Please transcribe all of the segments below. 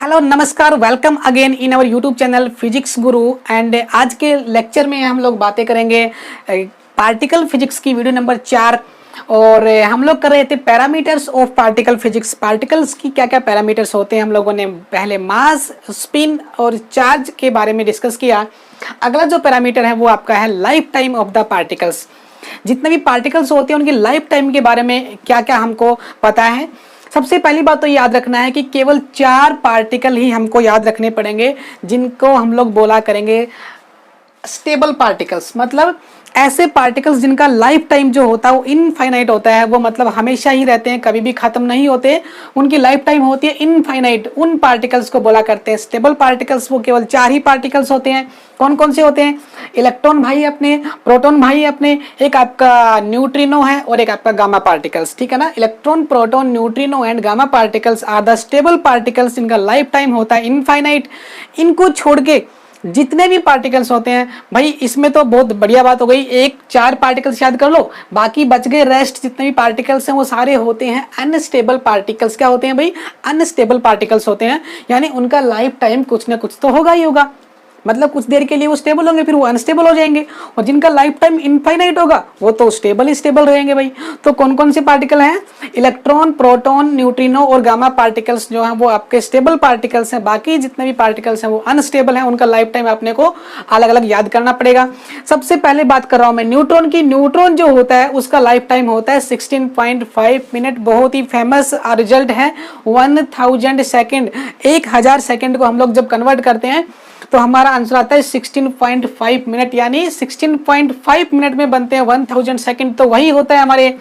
Hello नमस्कार, welcome again in our YouTube channel physics guru. And आज के lecture में हम लोग बातें करेंगे पार्टिकल फिजिक्स की वीडियो नंबर 4। और हम लोग कर रहे थे parameters of particle physics. Particles की क्या क्या पैरामीटर्स होते हैं, हम लोगों ने पहले मास, स्पिन और चार्ज के बारे में डिस्कस किया। अगला जो पैरामीटर है वो आपका है life time of the particles. जितने भी पार्टिकल्स होते हैं उनकी लाइफ टाइम के बारे में क्या क्या हमको पता है। सबसे पहली बात तो याद रखना है कि केवल 4 पार्टिकल ही हमको याद रखने पड़ेंगे जिनको हम लोग बोला करेंगे स्टेबल पार्टिकल्स। मतलब ऐसे पार्टिकल्स जिनका लाइफ टाइम जो होता है वो इनफाइनाइट होता है, वो मतलब हमेशा ही रहते हैं, कभी भी खत्म नहीं होते, उनकी लाइफ टाइम होती है इनफाइनाइट। उन पार्टिकल्स को बोला करते हैं स्टेबल पार्टिकल्स। वो केवल 4 ही पार्टिकल्स होते हैं। कौन कौन से होते हैं? इलेक्ट्रॉन भाई अपने, प्रोटॉन भाई अपने, एक आपका न्यूट्रिनो है और एक आपका गामा पार्टिकल्स। ठीक है ना। Electron, proton, neutrino and gamma particles are the stable particles. इनका लाइफ टाइम होता है इनफाइनाइट। इनको छोड़ के जितने भी पार्टिकल्स होते हैं भाई, इसमें तो बहुत बढ़िया बात हो गई, 4 पार्टिकल्स याद कर लो, बाकी बच गए रेस्ट जितने भी पार्टिकल्स हैं वो सारे होते हैं अनस्टेबल पार्टिकल्स। क्या होते हैं भाई? अनस्टेबल पार्टिकल्स होते हैं, यानी उनका लाइफ टाइम कुछ ना कुछ तो होगा ही होगा। मतलब कुछ देर के लिए वो स्टेबल होंगे, फिर वो अनस्टेबल हो जाएंगे। और जिनका लाइफ टाइम इनफाइनाइट होगा वो तो स्टेबल ही स्टेबल रहेंगे भाई। तो कौन कौन से पार्टिकल हैं? इलेक्ट्रॉन, प्रोटॉन, न्यूट्रिनो और गामा पार्टिकल्स जो हैं वो आपके स्टेबल पार्टिकल्स हैं। बाकी जितने भी पार्टिकल्स हैं वो अनस्टेबल हैं। उनका लाइफ टाइम अपने को अलग अलग याद करना पड़ेगा। सबसे पहले बात कर रहा हूं मैं न्यूट्रॉन की। न्यूट्रॉन जो होता है उसका लाइफ टाइम होता है 16.5 मिनट। बहुत ही फेमस रिजल्ट है 1000 सेकेंड। 1000 सेकेंड को हम लोग जब कन्वर्ट करते हैं तो हमारा आंसर आता है 16.5 मिनट, यानी 16.5 मिनट में बनते हैं 1000 सेकेंड। तो वही होता है हमारे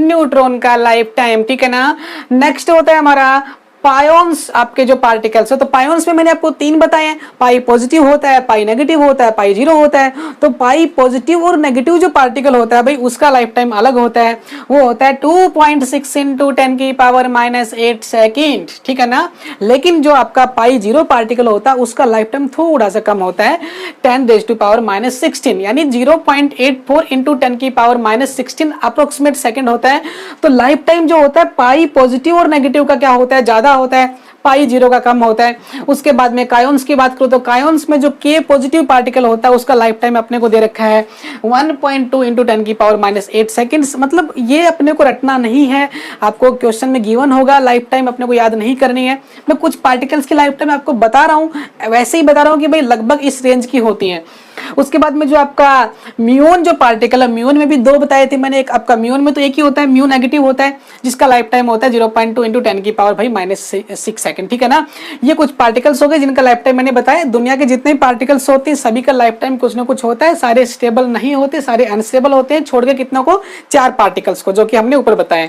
न्यूट्रॉन का लाइफ टाइम। ठीक है ना। नेक्स्ट होता है हमारा पायोन्स, आपके जो पार्टिकल्स है। तो पायोन्स में मैंने आपको 3 बताए हैं। पाई पॉजिटिव होता है, पाई नेगेटिव होता है, पाई जीरो होता है। तो पाई पॉजिटिव और नेगेटिव जो पार्टिकल होता है भाई उसका लाइफ टाइम अलग होता है। वो होता है 2.6 × 10⁻⁸ सेकेंड। ठीक है ना। लेकिन जो आपका पाई जीरो पार्टिकल होता है उसका लाइफ टाइम थोड़ा सा कम होता है 10⁻⁻16, यानी 0.84 × 10⁻⁻16 अप्रोक्सीमेट सेकेंड होता है। तो लाइफ टाइम जो होता है पाई पॉजिटिव और नेगेटिव का क्या होता है? ज्यादा होता है, पाई जीरो का कम होता है। उसके बाद में कायोन्स की बात करूं तो कायोन्स में जो के पॉजिटिव पार्टिकल होता है उसका लाइफ टाइम अपने को दे रखा है 1.2 × 10⁻⁸ सेकेंड्स। मतलब ये अपने को रटना नहीं है, आपको क्वेश्चन में गिवन होगा, लाइफ टाइम अपने को याद नहीं करनी है। मैं कुछ पार्टिकल्स की लाइफ टाइम आपको बता रहा हूँ, वैसे ही बता रहा हूँ कि भाई लगभग इस रेंज की होती है। उसके बाद में जो आपका म्यून जो पार्टिकल है, म्यून में भी 2 बताए थे मैंने। एक आपका म्यून में तो एक ही होता है, म्यू नेगेटिव होता है, जिसका लाइफ टाइम होता है 0.2 × 10⁻⁻6 सेकंड। ठीक है ना। ये कुछ पार्टिकल्स हो गए जिनका लाइफ टाइम मैंने बताया। दुनिया के जितने पार्टिकल्स होते हैं सभी का लाइफ टाइम कुछ ना कुछ होता है। सारे स्टेबल नहीं होते, सारे अनस्टेबल होते हैं, छोड़ के कितनों को? 4 पार्टिकल्स को, जो कि हमने ऊपर बताया।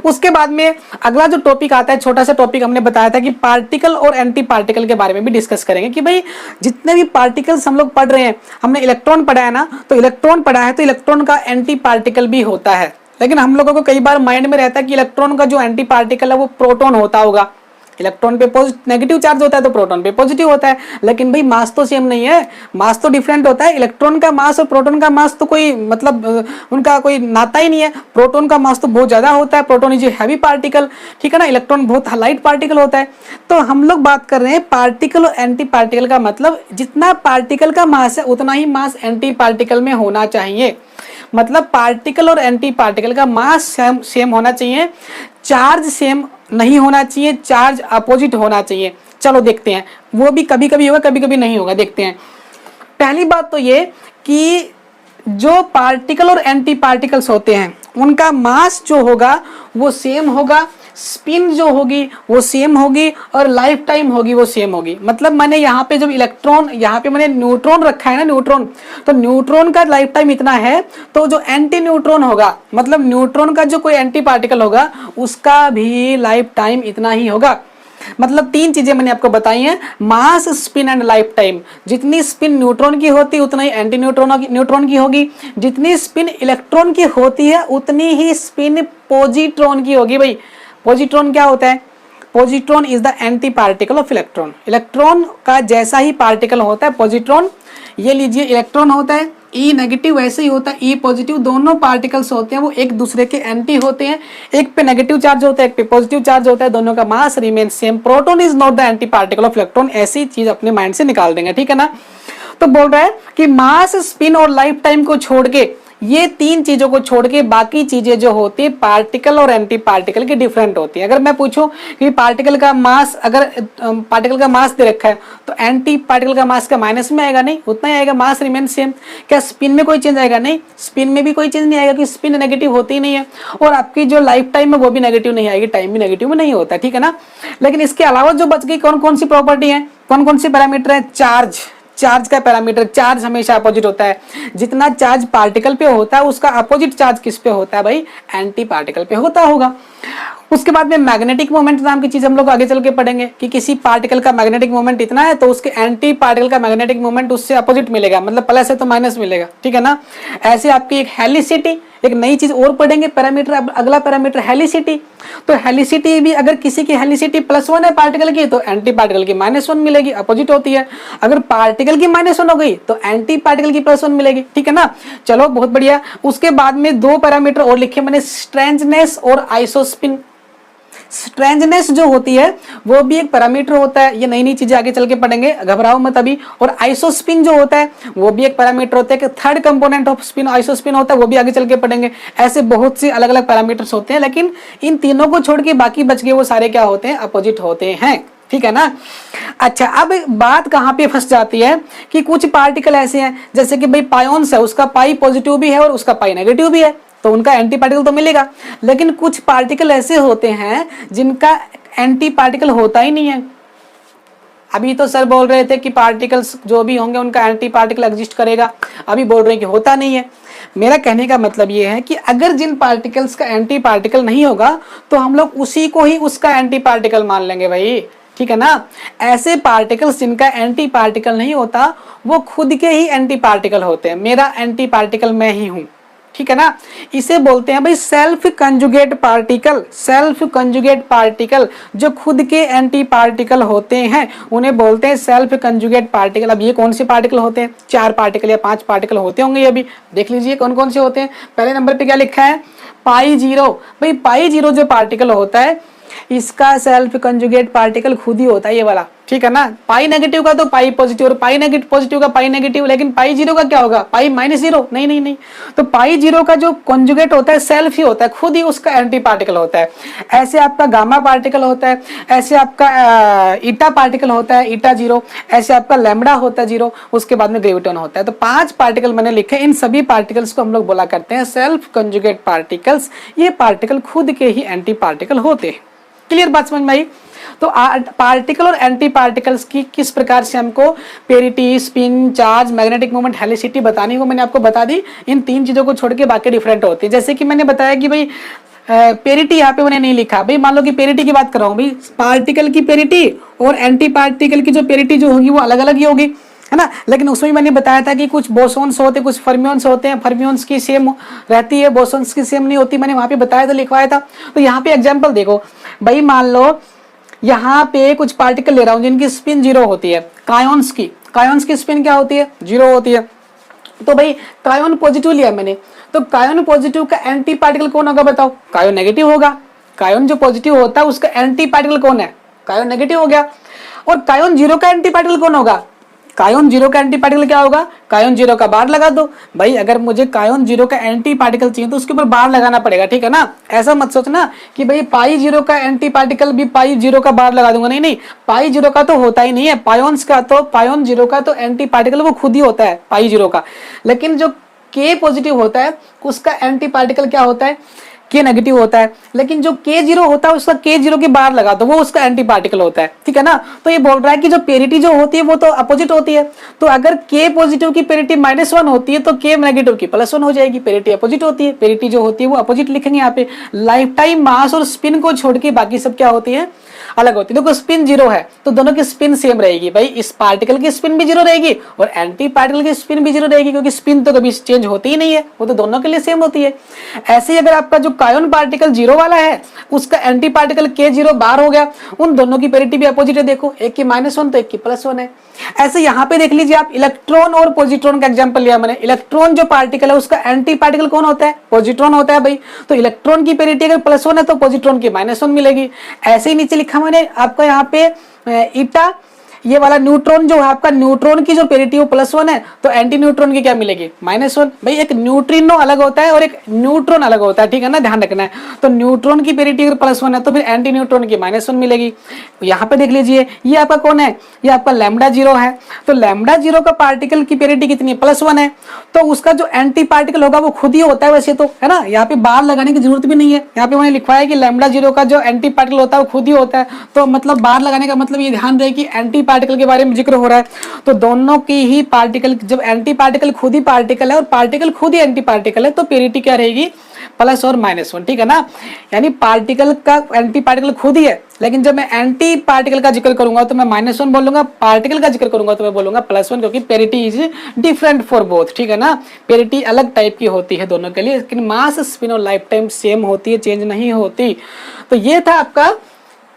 उसके बाद में अगला जो टॉपिक आता है, छोटा सा टॉपिक हमने बताया था कि पार्टिकल और एंटी पार्टिकल के बारे में भी डिस्कस करेंगे कि भाई जितने भी पार्टिकल्स हम लोग पढ़ रहे हैं, हमने इलेक्ट्रॉन पढ़ा है ना, तो इलेक्ट्रॉन पढ़ा है तो इलेक्ट्रॉन का एंटी पार्टिकल भी होता है। लेकिन हम लोगों को कई बार माइंड में रहता है कि इलेक्ट्रॉन का जो एंटी पार्टिकल है वो प्रोटॉन होता होगा। इलेक्ट्रॉन पे नेगेटिव चार्ज होता है तो प्रोटॉन पे पॉजिटिव होता है। लेकिन भाई मास तो सेम नहीं है, मास तो डिफरेंट होता है। इलेक्ट्रॉन का मास और प्रोटॉन का मास तो कोई मतलब उनका कोई नाता ही नहीं है। प्रोटॉन का मास तो बहुत ज्यादा होता है, proton is a heavy particle. ठीक है ना। इलेक्ट्रॉन बहुत लाइट पार्टिकल होता है। तो हम लोग बात कर रहे हैं पार्टिकल और एंटी पार्टिकल का। मतलब जितना पार्टिकल का मास है उतना ही मास एंटी पार्टिकल में होना चाहिए। मतलब पार्टिकल और एंटी पार्टिकल का मास सेम होना चाहिए, चार्ज सेम नहीं होना चाहिए, चार्ज अपोजिट होना चाहिए। चलो देखते हैं, वो भी कभी कभी होगा कभी कभी नहीं होगा, देखते हैं। पहली बात तो ये कि जो पार्टिकल और एंटी पार्टिकल्स होते हैं उनका मास जो होगा वो सेम होगा, स्पिन जो होगी वो सेम होगी और लाइफ टाइम होगी वो सेम होगी। मतलब मैंने यहाँ पे जब इलेक्ट्रॉन, यहाँ पे मैंने न्यूट्रॉन रखा है ना, न्यूट्रॉन, तो न्यूट्रॉन का लाइफ टाइम इतना है, तो जो एंटी न्यूट्रॉन होगा, मतलब न्यूट्रॉन का जो कोई एंटी पार्टिकल होगा उसका भी लाइफ टाइम इतना ही होगा। मतलब 3 चीजें मैंने आपको बताई हैं, मास, स्पिन एंड लाइफ टाइम। जितनी स्पिन न्यूट्रॉन की होती है उतना ही एंटी न्यूट्रॉन की होगी। जितनी स्पिन इलेक्ट्रॉन की होती है उतनी ही स्पिन पॉजिट्रॉन की होगी। भाई पॉजिट्रॉन क्या होता है? Positron is the antiparticle of electron. Electron का जैसा ही पार्टिकल होता है पॉजिट्रॉन। ये लीजिए इलेक्ट्रॉन होता है, ई नेगेटिव वैसे ही होता है, ई पॉजिटिव, दोनों पार्टिकल्स होते हैं वो एक दूसरे के एंटी होते हैं, एक पे नेगेटिव चार्ज होता है, एक पे पॉजिटिव चार्ज होता है, दोनों का mass remain same, proton is not the antiparticle of electron, ऐसी चीज अपने माइंड से निकाल देंगे, ठीक है ना। तो बोल रहा है कि मास, स्पिन और लाइफ टाइम को छोड़ के, ये तीन चीजों को छोड़ के बाकी चीजें जो होती है पार्टिकल और एंटी पार्टिकल की डिफरेंट होती है। अगर मैं पूछूं कि पार्टिकल का मास, अगर पार्टिकल का मास दे रखा है तो एंटी पार्टिकल का मास का माइनस में आएगा, नहीं, उतना ही आएगा, मास रिमेन सेम। क्या स्पिन में कोई चेंज आएगा? नहीं, स्पिन में भी कोई चेंज नहीं आएगा, कि स्पिन नेगेटिव होती ही नहीं है, और आपकी जो लाइफ टाइम है वो भी नेगेटिव नहीं आएगी, टाइम भी नेगेटिव में नहीं होता, ठीक है ना। लेकिन इसके अलावा जो बच गई कौन कौन सी प्रॉपर्टी है, कौन कौन सी पैरामीटर है? चार्ज, चार्ज का पैरामीटर, चार्ज हमेशा अपोजिट होता है, जितना चार्ज पार्टिकल पे होता है उसका अपोजिट चार्ज किस पे होता है भाई? एंटी पार्टिकल पे होता होगा। उसके बाद में मैग्नेटिक मोमेंट नाम की चीज हम लोग आगे चल के पढ़ेंगे कि किसी पार्टिकल का मैग्नेटिक मोमेंट इतना है तो उसके एंटी पार्टिकल का मैग्नेटिक मोमेंट उससे अपोजिट मिलेगा, मतलब प्लस है तो माइनस मिलेगा, ठीक है ना। ऐसे आपकी एक हेलिसिटी, एक नई चीज और पढ़ेंगे पैरामीटर, अगला पैरामीटर हेलिसिटी। तो हेलिसिटी भी, अगर किसी की हेलिसिटी +1 है पार्टिकल की तो एंटी पार्टिकल की -1 मिलेगी, अपोजिट होती है। अगर पार्टिकल की -1 हो गई तो एंटी पार्टिकल की +1 मिलेगी, ठीक है ना। चलो बहुत बढ़िया। उसके बाद में दो पैरामीटर और लिखे मैंने, स्ट्रेंजनेस और आइसोस्पिन। स्ट्रेंजनेस जो होती है वो भी एक पैरामीटर होता है, ये नई नई चीजें आगे चल के पढ़ेंगे, घबराओ मत अभी। और आइसोस्पिन जो होता है वो भी एक पैरामीटर होता है, कि third component off spin isospin होता है, वो भी आगे चल के पढ़ेंगे। ऐसे बहुत से अलग अलग पैरामीटर्स होते हैं, लेकिन इन तीनों को छोड़ के बाकी बच गए वो सारे क्या होते हैं? अपोजिट होते हैं, ठीक है ना। अच्छा, अब बात कहां पे फंस जाती है कि कुछ पार्टिकल ऐसे हैं, जैसे कि भाई पायोन्स है, उसका पाई पॉजिटिव भी है और उसका पाई नेगेटिव भी है, तो उनका एंटी पार्टिकल तो मिलेगा। लेकिन कुछ पार्टिकल ऐसे होते हैं जिनका एंटी पार्टिकल होता ही नहीं है। अभी तो सर बोल रहे थे कि पार्टिकल्स जो भी होंगे उनका एंटी पार्टिकल एग्जिस्ट करेगा, अभी बोल रहे हैं कि होता नहीं है। मेरा कहने का मतलब ये है कि अगर जिन पार्टिकल्स का एंटी पार्टिकल नहीं होगा तो हम लोग उसी को ही उसका एंटी पार्टिकल मान लेंगे भाई, ठीक है ना। ऐसे पार्टिकल्स जिनका एंटी पार्टिकल नहीं होता वो खुद के ही एंटी पार्टिकल होते हैं। मेरा एंटी पार्टिकल मैं ही हूं, ठीक है ना। इसे बोलते हैं भाई self conjugate particle. Self conjugate particle जो खुद के एंटी पार्टिकल होते हैं उन्हें बोलते हैं सेल्फ कंजुगेट पार्टिकल। अब ये कौन से पार्टिकल होते हैं? 4 पार्टिकल या 5 पार्टिकल होते होंगे, ये भी देख लीजिए कौन कौन से होते हैं। पहले नंबर पे क्या लिखा है? π0। भाई π0 जो पार्टिकल होता है इसका सेल्फ कंजुगेट पार्टिकल खुद ही होता है, ये वाला, ठीक है ना। पाई नेगेटिव का तो पाई पॉजिटिव, और पाई नेगेटिव पॉजिटिव का पाई नेगेटिव, लेकिन पाई 0 का क्या होगा? पाई -0। नहीं नहीं नहीं, तो पाई 0 का जो कंजुगेट होता है सेल्फ ही होता है, खुद ही उसका एंटी पार्टिकल होता है। ऐसे आपका गामा पार्टिकल होता है, ऐसे आपका ईटा पार्टिकल होता है, ईटा 0, ऐसे आपका लैम्बडा होता है 0, उसके बाद में ग्रेविटॉन होता है। तो 5 पार्टिकल मैंने लिखे, इन सभी पार्टिकल्स को हम लोग बोला करते हैं सेल्फ कंजुगेट पार्टिकल्स। ये पार्टिकल खुद के ही एंटी पार्टिकल होते हैं। क्लियर बात समझ में आई? तो पार्टिकल और एंटी पार्टिकल्स की किस प्रकार से हमको parity, spin, charge, magnetic moment, helicity बतानी है वो मैंने आपको बता दी। इन 3 चीजों को छोड़ के बाकी डिफरेंट होती है। जैसे कि मैंने बताया कि भाई पेरिटी यहाँ पे मैंने नहीं लिखा, भाई मान लो कि पेरिटी की बात कर रहा हूँ, भाई पार्टिकल की पेरिटी और एंटी पार्टिकल की जो पेरिटी जो होगी वो अलग अलग ही होगी, है ना। लेकिन उसमें मैंने बताया था कि कुछ बोसोन्स होते हैं, कुछ फर्मियोन्स होते हैं, फर्मियोन्स की सेम रहती है, बोसोन्स की सेम नहीं होती, मैंने वहां पे बताया था, लिखवाया था। तो यहाँ पे एग्जांपल देखो भाई, मान लो यहाँ पे कुछ पार्टिकल ले रहा हूँ जिनकी स्पिन 0 होती है, कायोन्स की स्पिन क्या होती है? 0 होती है। तो भाई कायोन पॉजिटिव लिया मैंने, तो कायोन पॉजिटिव का एंटी पार्टिकल कौन होगा बताओ? कायोन नेगेटिव होगा। कायोन जो पॉजिटिव होता है उसका एंटी पार्टिकल कौन है? कायोन नेगेटिव हो गया। और कायोन 0 का एंटी पार्टिकल कौन होगा? कायोन 0 का एंटी पार्टिकल क्या होगा? कायोन 0 का बार लगा दो। भाई अगर मुझे कायोन 0 का एंटी पार्टिकल चाहिए तो उसके ऊपर बार लगाना पड़ेगा, ठीक है ना। ऐसा मत सोचना कि भाई पाई 0 का एंटी पार्टिकल भी पाई 0 का बार लगा दूंगा, नहीं नहीं, पाई 0 का तो होता ही नहीं है। पायोन्स का तो, पायोन 0 का तो एंटी पार्टिकल वो खुद ही होता है पाई 0 का। लेकिन जो के पॉजिटिव होता है उसका एंटी पार्टिकल क्या होता है? के नेगेटिव होता है। लेकिन जो K0 होता है उसका K0 के बाहर लगा दो, वो उसका एंटी पार्टिकल होता है, ठीक है ना। तो ये बोल रहा है कि जो पेरिटी जो होती है वो तो अपोजिट होती है। तो अगर K पॉजिटिव की पेरिटी -1 होती है तो K नेगेटिव की +1 हो जाएगी। पेरिटी अपोजिट होती है, पेरिटी जो होती है वो अपोजिट लिखेंगे यहाँ पे। लाइफ टाइम मास और स्पिन को छोड़ के बाकी सब क्या होती है? अलग होती है। देखो स्पिन 0 है तो दोनों की स्पिन सेम रहेगी, भाई इस पार्टिकल की स्पिन भी 0 रहेगी और एंटी पार्टिकल की स्पिन भी 0 रहेगी, क्योंकि स्पिन तो कभी चेंज होती ही नहीं है, वो तो दोनों के लिए सेम होती है। ऐसे ही अगर आपका जो कायोन पार्टिकल जीरो वाला है उसका एंटी पार्टिकल के जीरो बाहर हो गया, उन दोनों की पेरिटी भी अपोजिट है। देखो एक की -1 तो एक की +1 है। ऐसे यहाँ पे देख लीजिए आप, इलेक्ट्रॉन और पॉजिट्रॉन का एग्जांपल लिया मैंने। इलेक्ट्रॉन जो पार्टिकल है उसका एंटी पार्टिकल कौन होता है? पॉजिट्रॉन होता है भाई। तो इलेक्ट्रॉन की पेरिटी अगर +1 है तो पॉजिट्रॉन की -1 मिलेगी। ऐसे ही नीचे लिखा मैंने आपका यहाँ पे ईटा, ये वाला न्यूट्रॉन जो है आपका, न्यूट्रॉन की जो पेरिटी वो +1 है तो एंटी न्यूट्रॉन की क्या मिलेगी? -1। भाई एक न्यूट्रिनो अलग होता है और एक न्यूट्रॉन अलग होता है, ठीक है ना, ध्यान रखना है। तो न्यूट्रॉन की पेरिटी अगर +1 है तो फिर एंटी न्यूट्रॉन की -1 मिलेगी। यहाँ पे देख लीजिए ये आपका कौन है? ये आपका λ0 है। तो λ0 का पार्टिकल की पेरिटी कितनी है? +1 है। तो उसका जो एंटी पार्टिकल होगा वो खुद ही होता है वैसे तो, है ना, यहाँ पे बाहर लगाने की जरूरत भी नहीं है। यहाँ पे मैंने लिखा है कि λ0 का जो एंटी पार्टिकल होता है वो खुद ही होता है। तो मतलब बाहर लगाने का मतलब ये ध्यान रहे कि एंटी पार्टिकल के बारे में जिक्र हो रहा है। तो दोनों की ही पार्टिकल, जब एंटी पार्टिकल खुद ही पार्टिकल है और पार्टिकल खुद ही एंटी पार्टिकल है तो पेरिटी क्या रहेगी? प्लस और -1, ठीक है ना। यानी पार्टिकल का एंटी पार्टिकल खुद ही है, लेकिन जब मैं एंटी पार्टिकल का जिक्र करूंगा तो मैं -1 बोलूंगा, पार्टिकल का जिक्र करूंगा तो मैं बोलूंगा +1, क्योंकि parity is different for both, ठीक है ना। पेरिटी अलग टाइप की होती है दोनों के लिए, लेकिन मास, स्पिन और लाइफ टाइम सेम होती है, चेंज नहीं होती। तो ये था आपका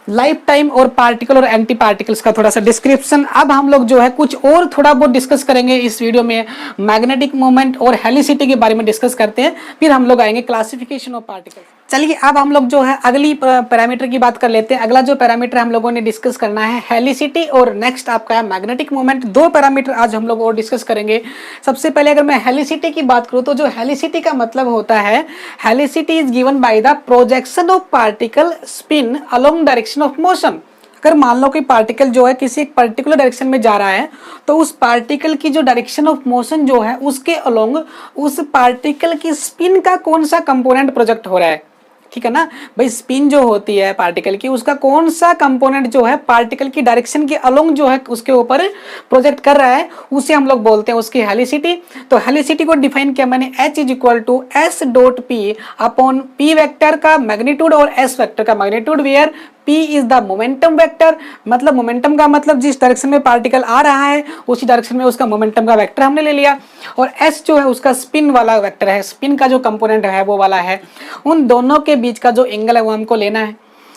लाइफ टाइम और पार्टिकल और एंटी पार्टिकल्स का थोड़ा सा डिस्क्रिप्शन। अब हम लोग जो है कुछ और थोड़ा बहुत डिस्कस करेंगे इस वीडियो में। मैग्नेटिक मोमेंट और हेलिसिटी के बारे में डिस्कस करते हैं, फिर हम लोग आएंगे क्लासिफिकेशन ऑफ पार्टिकल। चलिए अब हम लोग जो है अगली पैरामीटर की बात कर लेते हैं। अगला जो पैरामीटर हम लोगों ने डिस्कस करना है हेलिसिटी और नेक्स्ट आपका है मैग्नेटिक मोमेंट। दो पैरामीटर आज हम लोग और डिस्कस करेंगे। सबसे पहले अगर मैं हेलिसिटी की बात करूं तो जो हेलिसिटी का मतलब होता है, helicity is given by the projection of particle spin along direction of motion. अगर मान लो कि पार्टिकल जो है किसी एक पर्टिकुलर डायरेक्शन में जा रहा है तो उस पार्टिकल की जो डायरेक्शन ऑफ मोशन जो है उसके अलोंग उस पार्टिकल की स्पिन का कौन सा कंपोनेंट प्रोजेक्ट हो रहा है, ठीक है ना भाई। स्पिन जो होती है पार्टिकल की उसका कौन सा कंपोनेंट जो है पार्टिकल की डायरेक्शन के अलोंग जो है उसके ऊपर प्रोजेक्ट कर रहा है, उसे हम लोग बोलते हैं उसकी हेलिसिटी। तो हेलिसिटी को डिफाइन किया मैंने H = S.P upon P vector का मैग्नीट्यूड और S वेक्टर का magnitude, where P is the momentum vector. मतलब मोमेंटम का मतलब जिस डायरेक्शन में पार्टिकल आ रहा है उसी डायरेक्शन में उसका मोमेंटम का वेक्टर हमने ले लिया, और S जो है उसका स्पिन वाला वेक्टर है, स्पिन का जो कंपोनेंट है वो वाला है। उन दोनों के बीच का जो एंगल है वो हमको लेना है।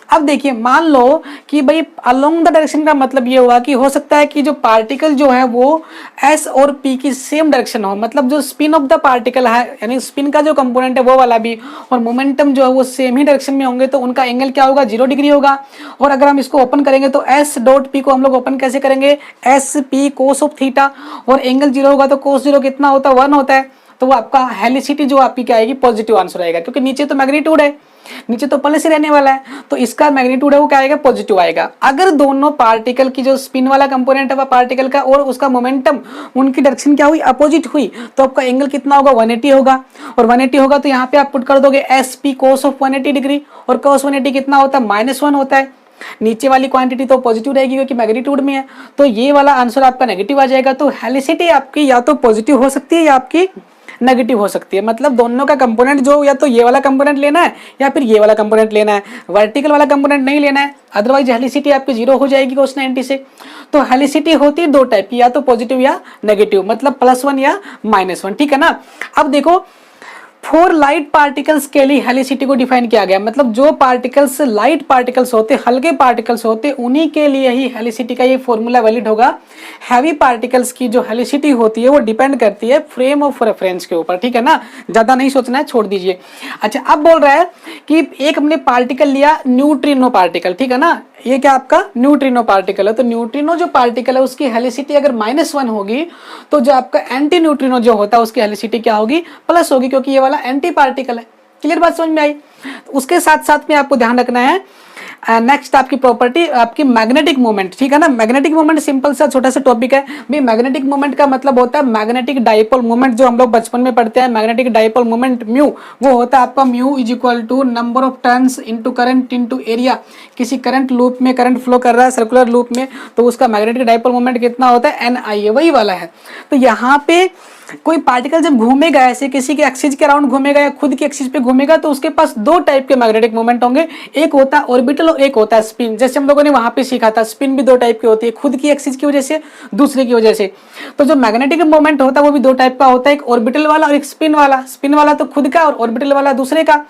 अब देखिए मान लो कि भाई अलोंग द डायरेक्शन का मतलब ये हुआ कि हो सकता है कि जो पार्टिकल जो है वो S और P की सेम डायरेक्शन हो, मतलब जो स्पिन ऑफ द पार्टिकल है यानी स्पिन का जो कंपोनेंट है वो वाला भी, और मोमेंटम जो है वो सेम ही डायरेक्शन में होंगे तो उनका एंगल क्या होगा? 0 डिग्री होगा। और अगर हम इसको ओपन करेंगे तो S.P को हम लोग ओपन कैसे करेंगे? SP cos ऑफ थीटा, और एंगल 0 होगा तो cos 0 कितना होता है? 1 होता है। तो वो आपका हेलिसिटी जो आपकी क्या आएगी? पॉजिटिव आंसर आएगा, क्योंकि नीचे तो मैग्नीट्यूड है, नीचे तो प्लस ही रहने वाला है, तो इसका मैग्नीट्यूड है वो क्या आएगा? पॉजिटिव आएगा। अगर दोनों पार्टिकल की जो स्पिन वाला कंपोनेंट है वह पार्टिकल का और उसका मोमेंटम उनकी डायरेक्शन क्या हुई? अपोजिट हुई, तो आपका एंगल कितना होगा? 180 होगा। और 180 होगा तो यहाँ पे आप पुट कर दोगे SP cos ऑफ 180 डिग्री, और cos 180 कितना होता है? -1 होता है। नीचे वाली क्वांटिटी तो पॉजिटिव रहेगी क्योंकि मैग्नीट्यूड में है, तो ये वाला आंसर आपका नेगेटिव आ जाएगा। तो हेलिसिटी आपकी या तो पॉजिटिव हो सकती है या आपकी नेगेटिव हो सकती है। मतलब दोनों का कंपोनेंट जो या तो ये वाला कंपोनेंट लेना है या फिर ये वाला कंपोनेंट लेना है, वर्टिकल वाला कंपोनेंट नहीं लेना है, अदरवाइज हेलिसिटी आपकी 0 हो जाएगी cos 90 से। तो हेलिसिटी होती है दो टाइप की, या तो पॉजिटिव या नेगेटिव, मतलब +1 या -1, ठीक है ना। अब देखो फॉर लाइट पार्टिकल्स के लिए हेलिसिटी को डिफाइन किया गया, मतलब जो पार्टिकल्स लाइट पार्टिकल्स होते, हल्के पार्टिकल्स होते, उन्हीं के लिए ही हेलिसिटी का ये फॉर्मूला वैलिड होगा। हैवी पार्टिकल्स की जो हेलिसिटी होती है वो डिपेंड करती है फ्रेम ऑफ रेफरेंस के ऊपर, ठीक है ना, ज्यादा नहीं सोचना है, छोड़ दीजिए। अच्छा अब बोल रहा है कि एक हमने पार्टिकल लिया न्यूट्रिनो पार्टिकल, ठीक है ना, ये क्या आपका न्यूट्रिनो पार्टिकल है। तो न्यूट्रिनो जो पार्टिकल है उसकी हेलिसिटी अगर -1 होगी तो जो आपका एंटी न्यूट्रिनो जो होता है उसकी हेलिसिटी क्या होगी? प्लस होगी, क्योंकि ये वाला एंटी पार्टिकल है। क्लियर बात समझ में आई? उसके साथ साथ में आपको ध्यान रखना है नेक्स्ट आपकी प्रॉपर्टी आपकी मैग्नेटिक मोमेंट, ठीक है ना। मैग्नेटिक मोमेंट सिंपल सा छोटा सा टॉपिक है भाई। मैग्नेटिक मोमेंट का मतलब होता है मैग्नेटिक डाइपोल मोमेंट, जो हम लोग बचपन में पढ़ते हैं। मैग्नेटिक डाइपोल मोमेंट म्यू, वो होता है आपका mu = number of turns into current into area. किसी करंट लूप में करंट फ्लो कर रहा है सर्कुलर लूप में, तो उसका मैग्नेटिक डाइपोल मोमेंट कितना होता है? NI, वही वाला है। तो यहाँ पे कोई पार्टिकल जब घूमेगा ऐसे किसी के एक्सिस के अराउंड घूमेगा या खुद के एक्सिस पे घूमेगा तो उसके पास दो टाइप के मैग्नेटिक मोमेंट होंगे। एक होता है ऑर्बिटल और एक होता है स्पिन। जैसे हम लोगों ने वहां पे सीखा था, स्पिन भी दो टाइप की होती है, खुद की एक्सिस की वजह से, दूसरे की वजह से। तो जो मैग्नेटिक मोमेंट होता है वो भी दो टाइप का होता है, एक ऑर्बिटल वाला और एक स्पिन वाला। स्पिन वाला तो खुद का और ऑर्बिटल वाला दूसरे का।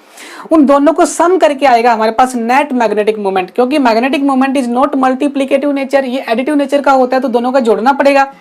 उन दोनों को सम करके आएगा हमारे पास नेट मैग्नेटिक मोमेंट। क्योंकि magnetic moment is not multiplicative nature, ये एडिटिव नेचर का होता है, तो दोनों का जोड़ना पड़ेगा।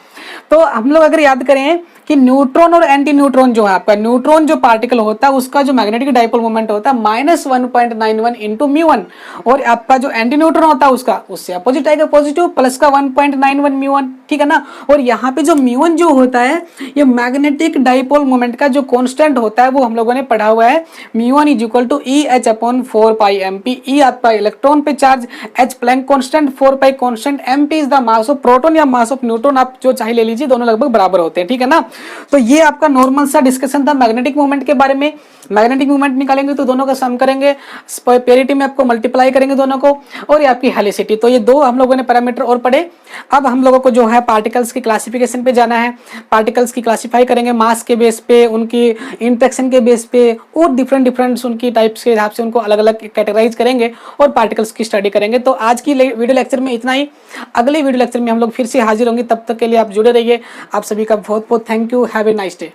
तो हम लोग अगर याद करें कि न्यूट्रॉन और एंटी न्यूट्रॉन जो है आपका, न्यूट्रॉन जो पार्टिकल होता है उसका जो मैग्नेटिक डाइपोल मोमेंट होता है -1.91 इंटू म्यू1, और आपका जो एंटी न्यूट्रॉन होता है उसका उससे अपोजिट आएगा पॉजिटिव, प्लस का 1.91 म्यू1, ठीक है ना। और यहाँ पे जो म्यू1 जो होता है ये मैग्नेटिक डाइपोल मोमेंट का जो कांस्टेंट होता है वो हम लोगों ने पढ़ा हुआ है, म्यू1 is equal to EH/4πmp। E आपका इलेक्ट्रॉन पे charge, H Planck constant, 4π constant, mp is the mass of proton या मास ऑफ न्यूट्रॉन, आप जो चाहे ले लीजिए, दोनों लगभग बराबर होते हैं, ठीक है ना। तो ये आपका नॉर्मल सा डिस्कशन था मैग्नेटिक मोमेंट के बारे में। मैग्नेटिक मोमेंट निकालेंगे तो दोनों का सम करेंगे, पेरिटी में आपको मल्टीप्लाई करेंगे दोनों को, और ये आपकी हेलिसिटी। तो ये दो हम लोगों ने पैरामीटर और पढ़े। अब हम लोगों को जो है पार्टिकल्स की क्लासिफिकेशन पे जाना है। पार्टिकल्स की क्लासिफाई करेंगे मास के बेस पे, उनकी इंटरेक्शन के बेस पे, और डिफरेंट उनकी टाइप्स के हिसाब से उनको अलग अलग कैटेगराइज करेंगे और पार्टिकल्स की स्टडी करेंगे। तो आज की वीडियो लेक्चर में इतना ही। अगले वीडियो लेक्चर में हम लोग फिर से हाजिर होंगे, तब तक के लिए आप जुड़े रहिए। आप सभी का बहुत बहुत thank you. Have a nice day.